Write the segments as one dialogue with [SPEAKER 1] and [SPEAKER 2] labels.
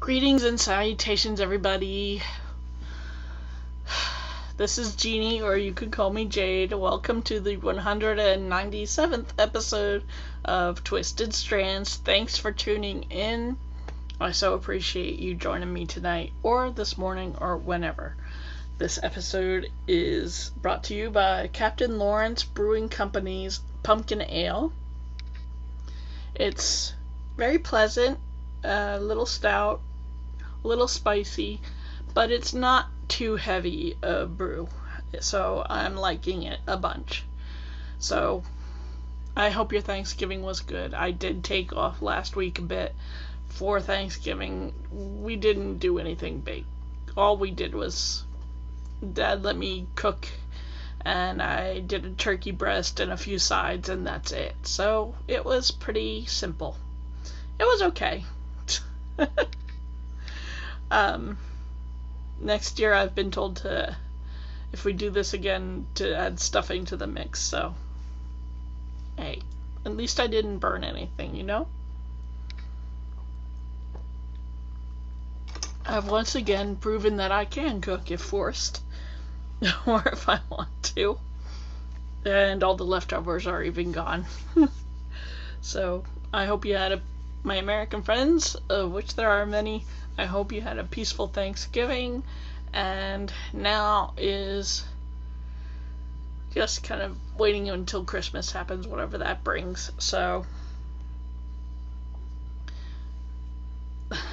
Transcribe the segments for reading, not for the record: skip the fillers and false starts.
[SPEAKER 1] Greetings and salutations, everybody. This is Jeannie, or you could call me Jade. Welcome to the 197th episode of Twisted Strands. Thanks for tuning in. I so appreciate you joining me tonight, or this morning, or whenever. This episode is brought to you by Captain Lawrence Brewing Company's Pumpkin Ale. It's very pleasant, a little stout, a little spicy, but it's not too heavy a brew, so I'm liking it a bunch. So I hope your Thanksgiving was good. I did take off last week a bit for Thanksgiving. We didn't do anything big. All we did was Dad let me cook, and I did a turkey breast and a few sides, and that's it. So it was pretty simple. It was okay. Next year I've been told to, if we do this again, to add stuffing to the mix, so hey, at least I didn't burn anything, you know? I've once again proven that I can cook if forced, or if I want to, and all the leftovers are even gone. So I hope you had my American friends, of which there are many, I hope you had a peaceful Thanksgiving, and now is just kind of waiting until Christmas happens, whatever that brings. So,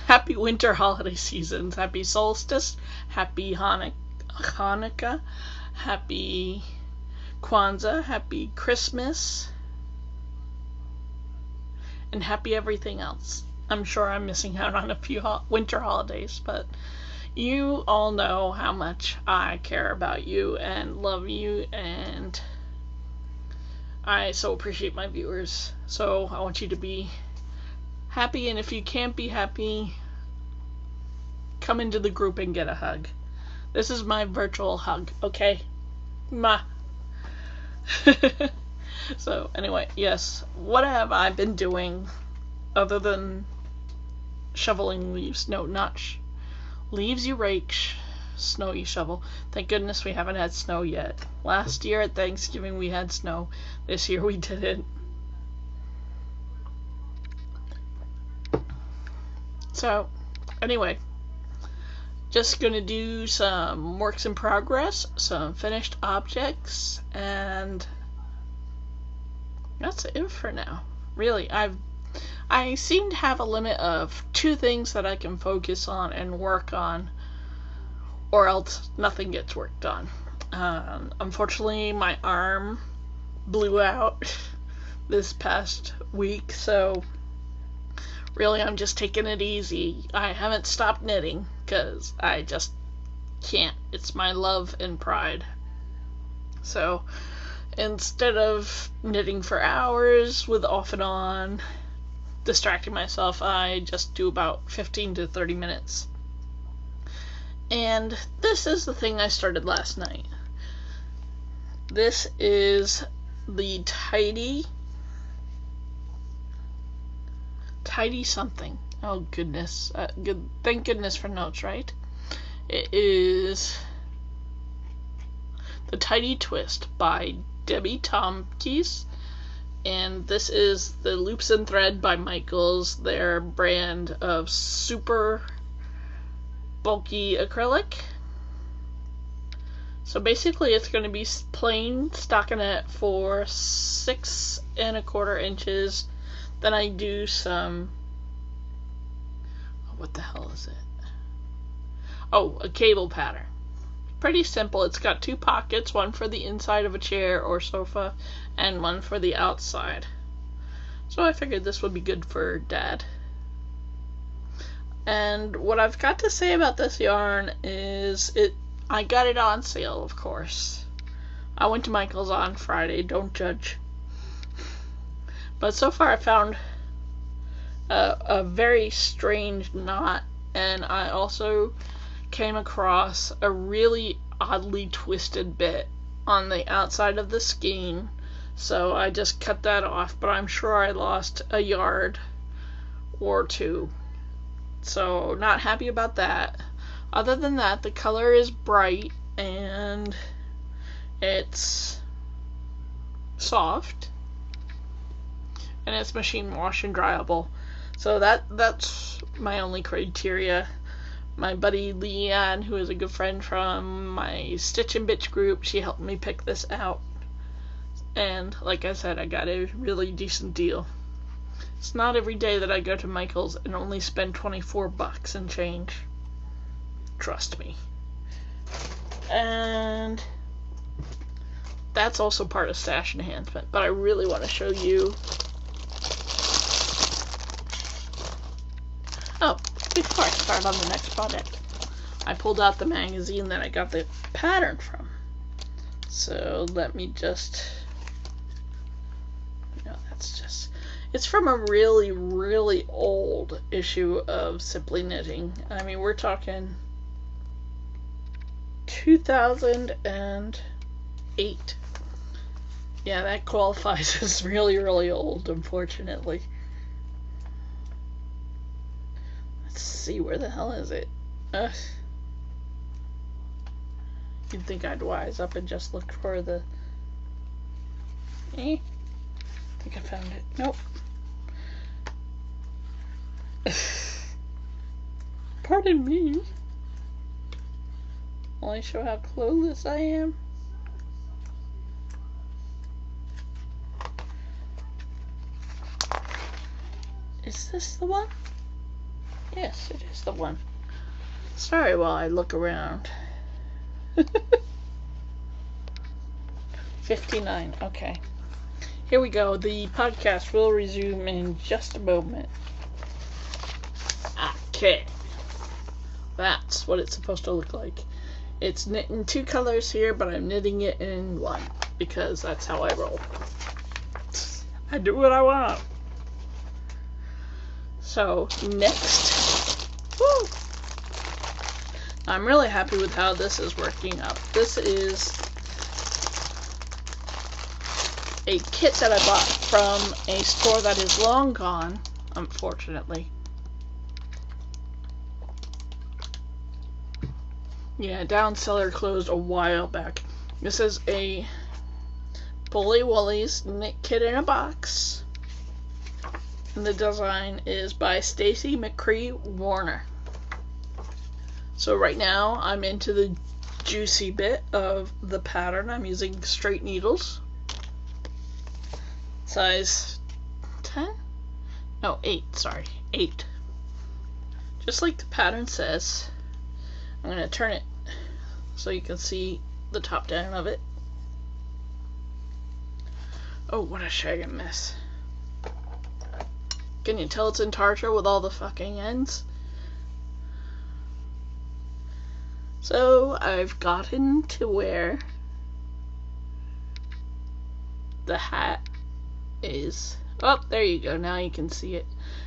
[SPEAKER 1] happy winter holiday seasons, happy solstice, happy Hanukkah, happy Kwanzaa, happy Christmas, and happy everything else. I'm sure I'm missing out on a few winter holidays, but you all know how much I care about you and love you, and I so appreciate my viewers. So I want you to be happy, and if you can't be happy, come into the group and get a hug. This is my virtual hug, okay? Mwah. So anyway, yes, what have I been doing other than shoveling leaves? No, not leaves you rake, snow you shovel. Thank goodness we haven't had snow yet. Last year at Thanksgiving we had snow. This year we didn't. So anyway, just gonna do some works in progress, some finished objects, and that's it for now. Really, I seem to have a limit of 2 things that I can focus on and work on, or else nothing gets worked on. Unfortunately, my arm blew out this past week, so really I'm just taking it easy. I haven't stopped knitting, because I just can't. It's my love and pride. So instead of knitting for hours with off and on, distracting myself, I just do about 15 to 30 minutes. And this is the thing I started last night. This is the tidy something. Oh goodness. Thank goodness for notes, right? It is the Tidy Twist by Debbie Tompkins, and this is the Loops and Thread by Michaels, their brand of super bulky acrylic. So basically it's going to be plain stockinette for 6 1/4 inches. Then I do some, what the hell is it? Oh, a cable pattern. Pretty simple. It's got 2 pockets, one for the inside of a chair or sofa, and one for the outside. So I figured this would be good for Dad. And what I've got to say about this yarn is I got it on sale, of course. I went to Michael's on Friday, don't judge. But so far I found a very strange knot, and I also came across a really oddly twisted bit on the outside of the skein, so I just cut that off, but I'm sure I lost a yard or 2 So not happy about that. Other than that, the color is bright and it's soft and it's machine wash and dryable. So that's my only criteria. My buddy Leanne, who is a good friend from my Stitch and Bitch group, she helped me pick this out. And like I said, I got a really decent deal. It's not every day that I go to Michael's and only spend $24 and change. Trust me. And that's also part of stash enhancement, but I really want to show you. Oh, before I start on the next project, I pulled out the magazine that I got the pattern from. So let me just, it's from a really, really old issue of Simply Knitting. I mean, we're talking 2008. Yeah, that qualifies as really, really old, unfortunately. Let's see, where the hell is it? You'd think I'd wise up and just look for the... I think I found it. Nope. Pardon me. Will I show how clueless I am? Is this the one? Yes, it is the one. Sorry while I look around. 59, okay. Here we go. The podcast will resume in just a moment. Okay. That's what it's supposed to look like. It's knit in 2 colors here, but I'm knitting it in 1 because that's how I roll. I do what I want. So, next. Woo! I'm really happy with how this is working out. This is a kit that I bought from a store that is long gone, unfortunately. Yeah, Down Cellar closed a while back. This is a Bully Woolies knit kit in a box. And the design is by Stacy McCree Warner. So right now I'm into the juicy bit of the pattern. I'm using straight needles. Size 10? No, 8, sorry. 8. Just like the pattern says. I'm going to turn it so you can see the top down of it. Oh, what a shaggin' mess. Can you tell it's in tartar with all the fucking ends? So, I've gotten to where the hat is. Oh, there you go. Now you can see it.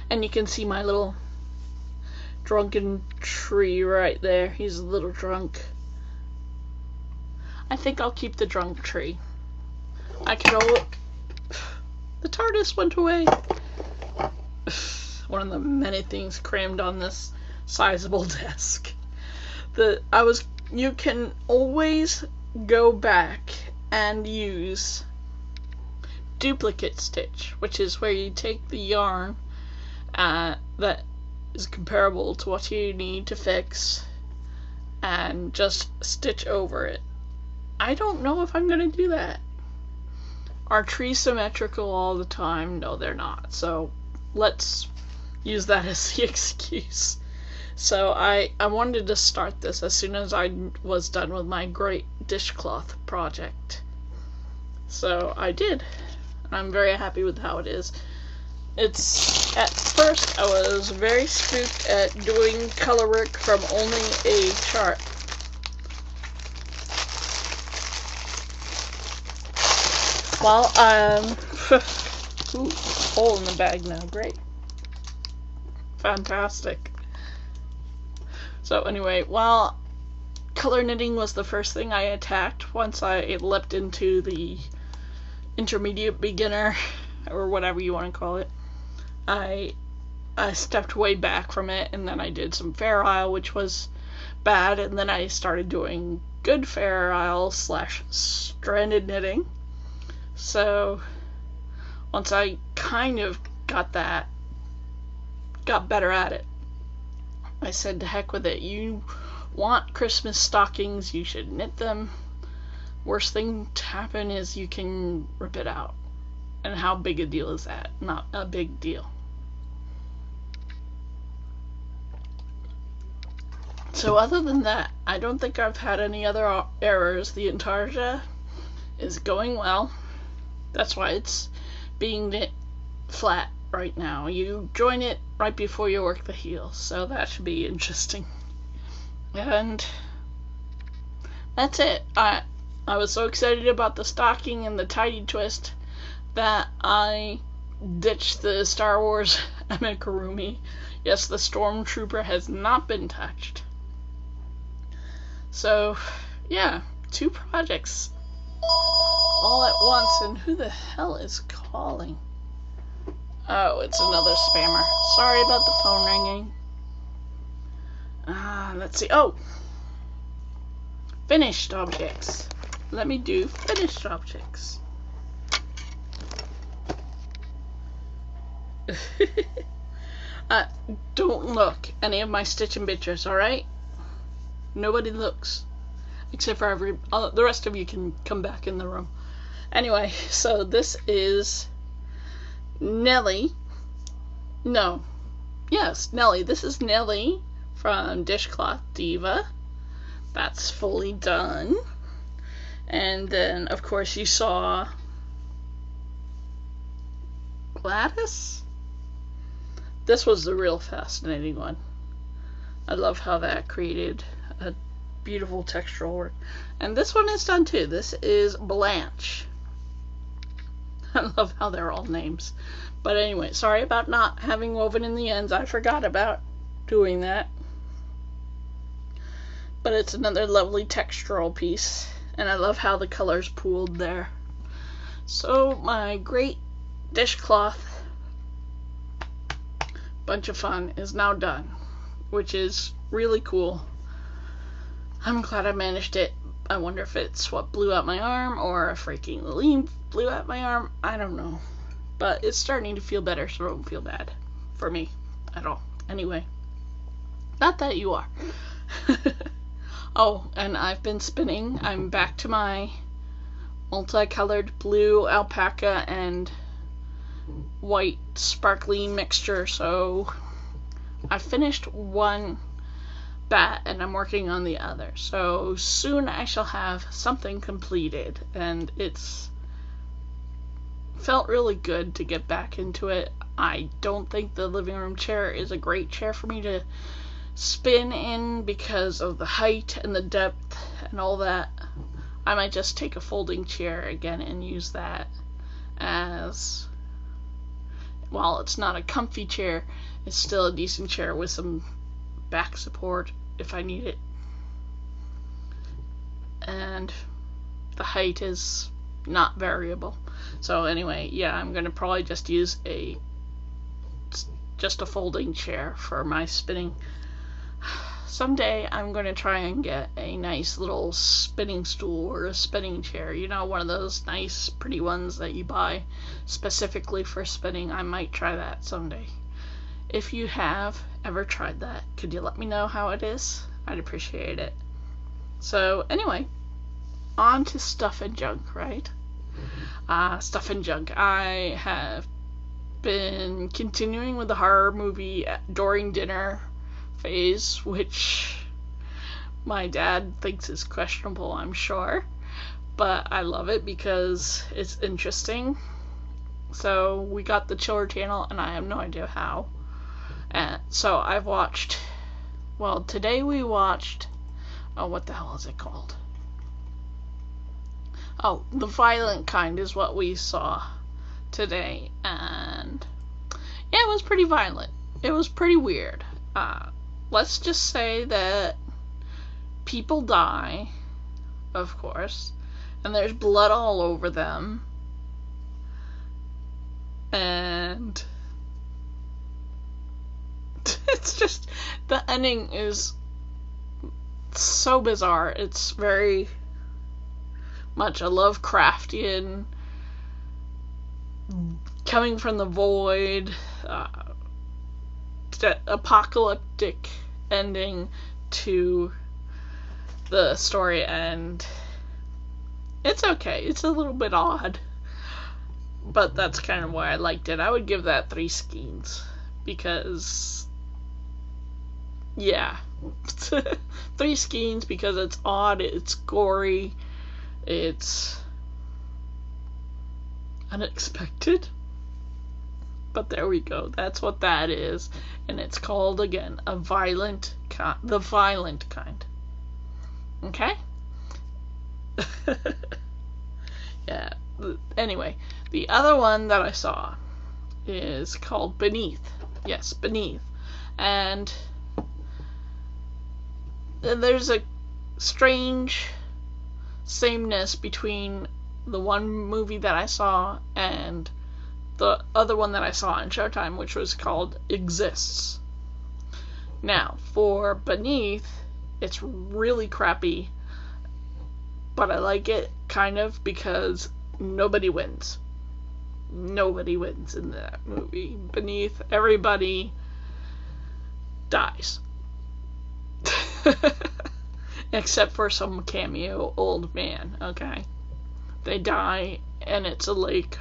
[SPEAKER 1] And you can see my little drunken tree right there. He's a little drunk. I think I'll keep the drunk tree. I can The TARDIS went away. One of the many things crammed on this sizable desk. You can always go back and use duplicate stitch, which is where you take the yarn that is comparable to what you need to fix and just stitch over it. I don't know if I'm going to do that. Are trees symmetrical all the time? No, they're not. So let's use that as the excuse. So I wanted to start this as soon as I was done with my great dishcloth project. So I did. And I'm very happy with how it is. It's, at first I was very spooked at doing color work from only a chart. Well, ooh, hole in the bag now, great. Fantastic. So anyway, while color knitting was the first thing I attacked, once I leapt into the intermediate beginner, or whatever you want to call it, I I stepped way back from it, and then I did some Fair Isle, which was bad, and then I started doing good Fair Isle / stranded knitting. So once I kind of got better at it, I said to heck with it. You want Christmas stockings, you should knit them. Worst thing to happen is you can rip it out. And how big a deal is that? Not a big deal. So other than that, I don't think I've had any other errors. The intarsia is going well. That's why it's being knit flat right now. You join it right before you work the heel, so that should be interesting. And that's it. I was so excited about the stocking and the tidy twist that I ditched the Star Wars amigurumi. Yes, the Stormtrooper has not been touched. So, yeah, 2 projects all at once. And who the hell is calling? Oh, it's another spammer. Sorry about the phone ringing. Let's see. Oh! Finished objects. Let me do finished objects. Don't look any of my stitching pictures, alright? Nobody looks. Except for the rest of you can come back in the room. Anyway, so this is Nellie. No. Yes, Nellie. This is Nellie from Dishcloth Diva. That's fully done. And then, of course, you saw Gladys. This was the real fascinating one. I love how that created a beautiful textural work. And this one is done too. This is Blanche. I love how they're all names. But anyway, sorry about not having woven in the ends. I forgot about doing that. But it's another lovely textural piece. And I love how the colors pooled there. So my great dishcloth bunch of fun is now done, which is really cool. I'm glad I managed it. I wonder if it's what blew out my arm or a freaking leaf blew out my arm. I don't know. But it's starting to feel better, so don't feel bad for me at all. Anyway, not that you are. Oh, and I've been spinning. I'm back to my multicolored blue alpaca and white sparkly mixture. So I finished one bat and I'm working on the other. So soon I shall have something completed, and it's felt really good to get back into it. I don't think the living room chair is a great chair for me to spin in because of the height and the depth and all that. I might just take a folding chair again and use that as, while it's not a comfy chair, it's still a decent chair with some back support if I need it. And the height is not variable. So anyway, yeah, I'm gonna probably just use just a folding chair for my spinning. Someday I'm going to try and get a nice little spinning stool or a spinning chair. You know, one of those nice, pretty ones that you buy specifically for spinning. I might try that someday. If you have ever tried that, could you let me know how it is? I'd appreciate it. So, anyway, on to stuff and junk, right? Stuff and junk. I have been continuing with the horror movie during dinner phase, which my dad thinks is questionable, I'm sure, but I love it because it's interesting. So we got the Chiller channel and I have no idea how, and so I've watched, well, today we watched, oh, what the hell is it called? Oh, The Violent Kind is what we saw today, and yeah, it was pretty violent. It was pretty weird. Let's just say that people die, of course, and there's blood all over them, and It's just, the ending is so bizarre. It's very much a Lovecraftian, coming from the void, apocalyptic ending to the story, and it's okay. It's a little bit odd, but that's kind of why I liked it. I would give that 3 skeins, because, yeah, 3 skeins, because it's odd, it's gory, it's unexpected. But there we go. That's what that is, and it's called, again, the violent kind. Okay? Yeah. Anyway, the other one that I saw is called Beneath. Yes, Beneath. And there's a strange sameness between the one movie that I saw and the other one that I saw on Showtime, which was called Exists. Now, for Beneath, it's really crappy, but I like it, kind of, because nobody wins. Nobody wins in that movie. Beneath, everybody dies. Except for some cameo old man, okay? They die, and it's a lake.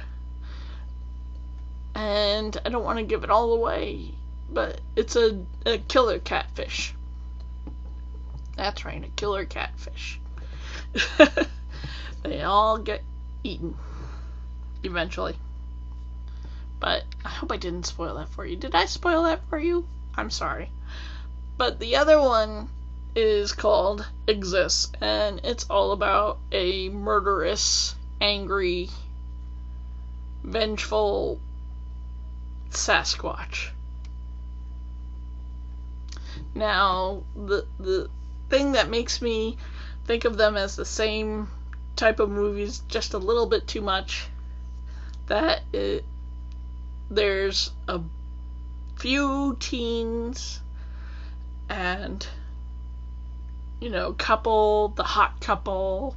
[SPEAKER 1] And I don't want to give it all away, but it's a killer catfish. That's right, a killer catfish. They all get eaten eventually. But I hope I didn't spoil that for you. Did I spoil that for you? I'm sorry. But the other one is called Exists, and it's all about a murderous, angry, vengeful Sasquatch. Now, the thing that makes me think of them as the same type of movies just a little bit too much, that there's a few teens and, couple, the hot couple,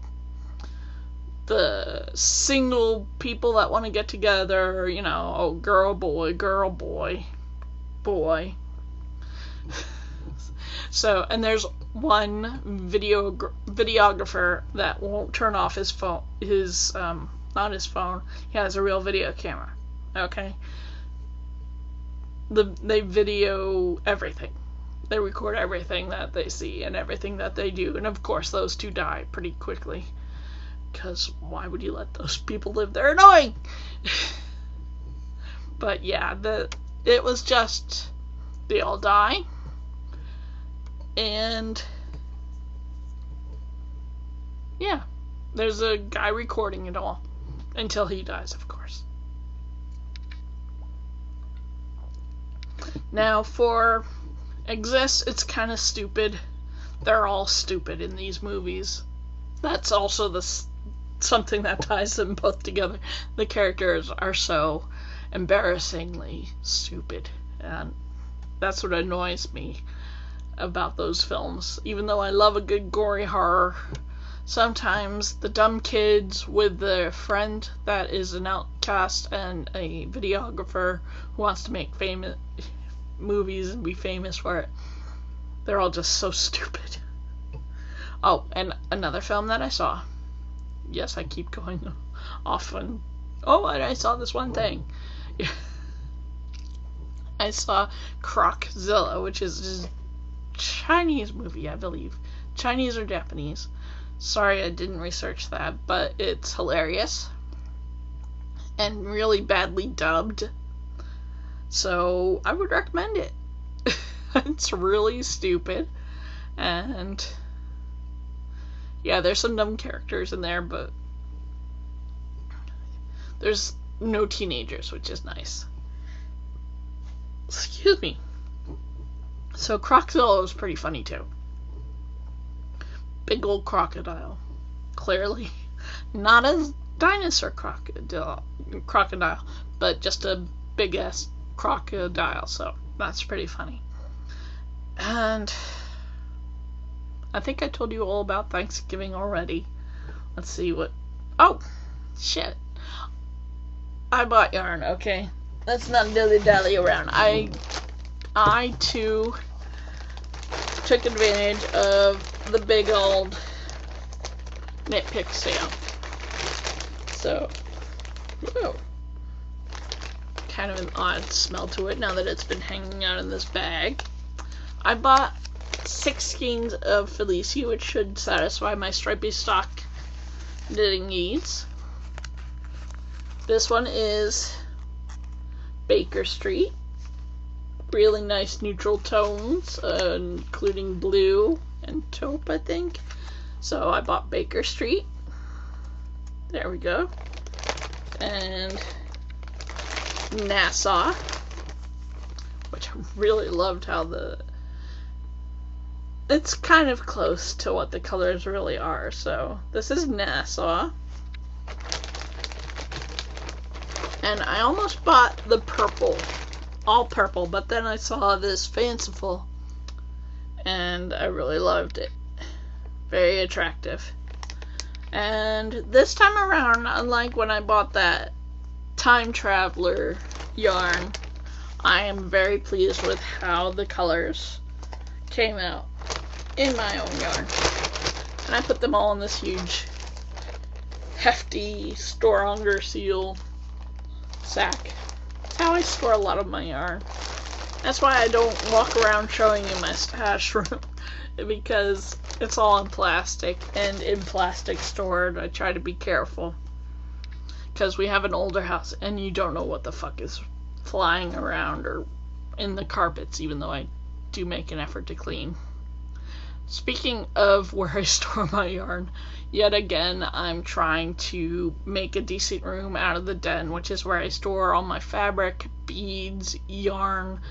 [SPEAKER 1] the single people that want to get together, girl, boy. So, and there's one videographer that won't turn off his phone, not his phone, he has a real video camera, okay? They video everything. They record everything that they see and everything that they do, and of course those two die pretty quickly. Because why would you let those people live? They're annoying! But yeah, it was just, they all die. And yeah, there's a guy recording it all. Until he dies, of course. Now, for Exists, it's kind of stupid. They're all stupid in these movies. That's also something that ties them both together. The characters are so embarrassingly stupid, and that's what annoys me about those films. Even though I love a good gory horror, sometimes the dumb kids with their friend that is an outcast and a videographer who wants to make famous movies and be famous for it, they're all just so stupid. Oh, and another film that I saw. Yes, I keep going off on, and I saw this one thing. I saw Croczilla, which is a Chinese movie, I believe. Chinese or Japanese. Sorry, I didn't research that, but it's hilarious. And really badly dubbed. So, I would recommend it. It's really stupid. And yeah, there's some dumb characters in there, but there's no teenagers, which is nice. Excuse me. So Crocodile was pretty funny too. Big old crocodile. Clearly not a dinosaur crocodile, but just a big ass crocodile, so that's pretty funny. And I think I told you all about Thanksgiving already. Let's see what... Oh, shit. I bought yarn, okay? Let's not dilly-dally around. I too took advantage of the big old knit pick sale. So, whoa. Kind of an odd smell to it now that it's been hanging out in this bag. I bought 6 skeins of Felici, which should satisfy my stripy stock knitting needs. This one is Baker Street. Really nice neutral tones, including blue and taupe, I think. So I bought Baker Street. There we go. And Nassau, which I really loved how it's kind of close to what the colors really are. So this is Nassau. And I almost bought the purple, all purple, but then I saw this fanciful and I really loved it. Very attractive. And this time around, unlike when I bought that Time Traveler yarn, I am very pleased with how the colors came out in my own yarn. And I put them all in this huge, hefty Store Hunger Seal sack. That's how I store a lot of my yarn. That's why I don't walk around showing you my stash room, because it's all in plastic, and in plastic stored. I try to be careful, because we have an older house and you don't know what the fuck is flying around or in the carpets, even though I do make an effort to clean. Speaking of where I store my yarn, yet again, I'm trying to make a decent room out of the den, which is where I store all my fabric, beads, yarn,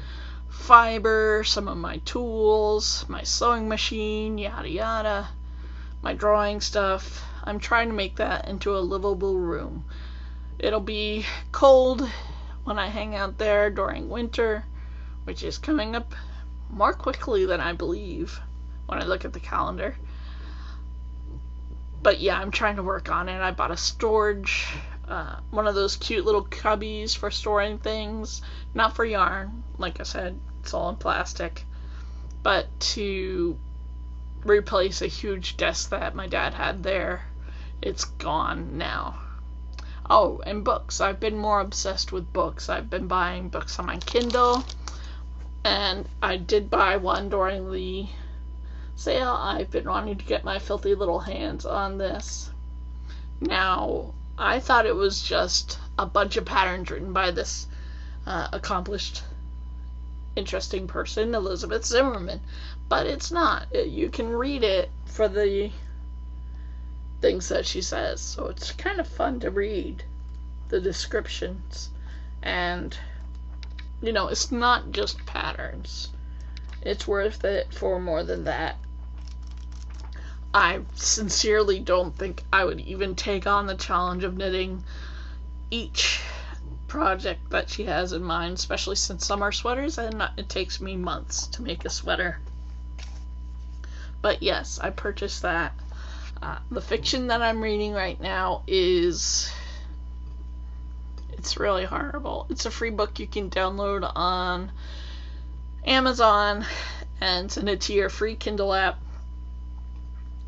[SPEAKER 1] fiber, some of my tools, my sewing machine, yada yada, my drawing stuff. I'm trying to make that into a livable room. It'll be cold when I hang out there during winter, which is coming up more quickly than I believe when I look at the calendar. But yeah, I'm trying to work on it. I bought a storage, one of those cute little cubbies for storing things, not for yarn, like I said, it's all in plastic, but to replace a huge desk that my dad had there. It's gone now. Oh, and books. I've been more obsessed with books. I've been buying books on my Kindle, and I did buy one during the sale. I've been wanting to get my filthy little hands on this. Now, I thought it was just a bunch of patterns written by this accomplished, interesting person, Elizabeth Zimmerman, but it's not. You can read it for the things that she says, so it's kind of fun to read the descriptions. And you know, it's not just patterns. It's worth it for more than that. I sincerely don't think I would even take on the challenge of knitting each project that she has in mind, especially since some are sweaters and it takes me months to make a sweater. But yes, I purchased that. The fiction that I'm reading right now it's really horrible. It's a free book you can download on Amazon and send it to your free Kindle app.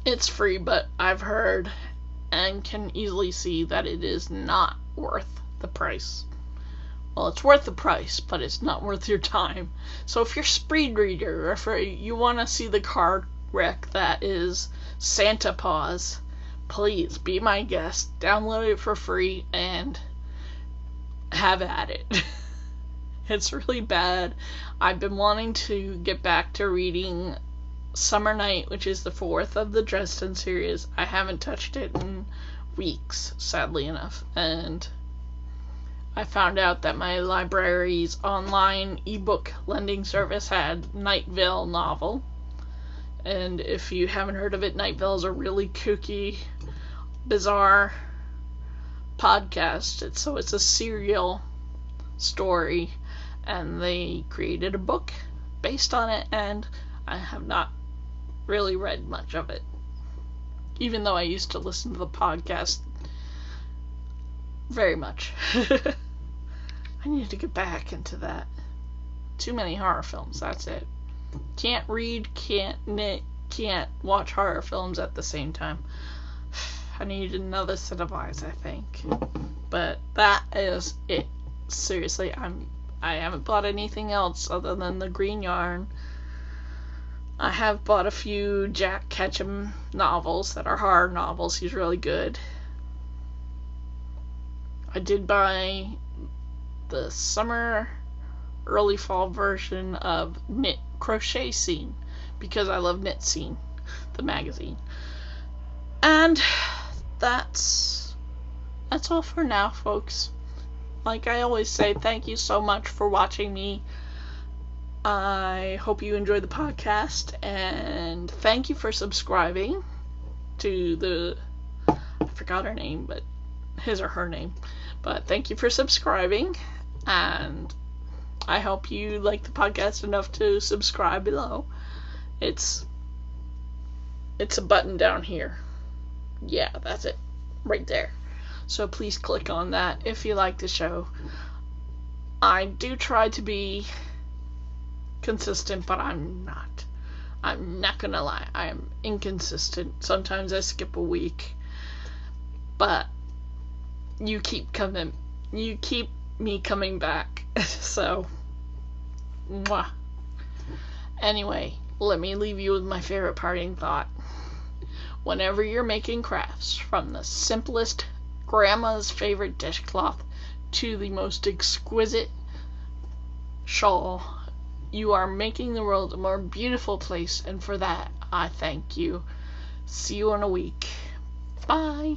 [SPEAKER 1] It's free, but I've heard and can easily see that it is not worth the price. Well, it's worth the price, but it's not worth your time. So if you're a speed reader, or if you want to see the card wreck that is Santa Paws, please be my guest. Download it for free and have at it. It's really bad. I've been wanting to get back to reading Summer Night, which is the 4th of the Dresden series. I haven't touched it in weeks, sadly enough, and I found out that my library's online ebook lending service had Night Vale novel. And if you haven't heard of it, Night Vale is a really kooky, bizarre podcast. It's a serial story, and they created a book based on it, and I have not really read much of it. Even though I used to listen to the podcast very much. I need to get back into that. Too many horror films, that's it. Can't read, can't knit, can't watch horror films at the same time. I need another set of eyes, I think. But that is it. Seriously, I haven't bought anything else other than the green yarn. I have bought a few Jack Ketchum novels that are horror novels. He's really good. I did buy the summer, early fall version of Knit Crochet Scene because I love Knit Scene, the magazine. And that's all for now, folks. Like I always say, thank you so much for watching me. I hope you enjoyed the podcast, and thank you for subscribing to the, I forgot her name, but his or her name, but thank you for subscribing, and I hope you like the podcast enough to subscribe below. It's a button down here. Yeah, that's it, right there. So please click on that if you like the show. I do try to be consistent, but I'm not. I'm not gonna lie. I am inconsistent. Sometimes I skip a week. But you keep me coming back. So, mwah. Anyway, let me leave you with my favorite parting thought. Whenever you're making crafts, from the simplest grandma's favorite dishcloth to the most exquisite shawl, you are making the world a more beautiful place, and for that, I thank you. See you in a week. Bye.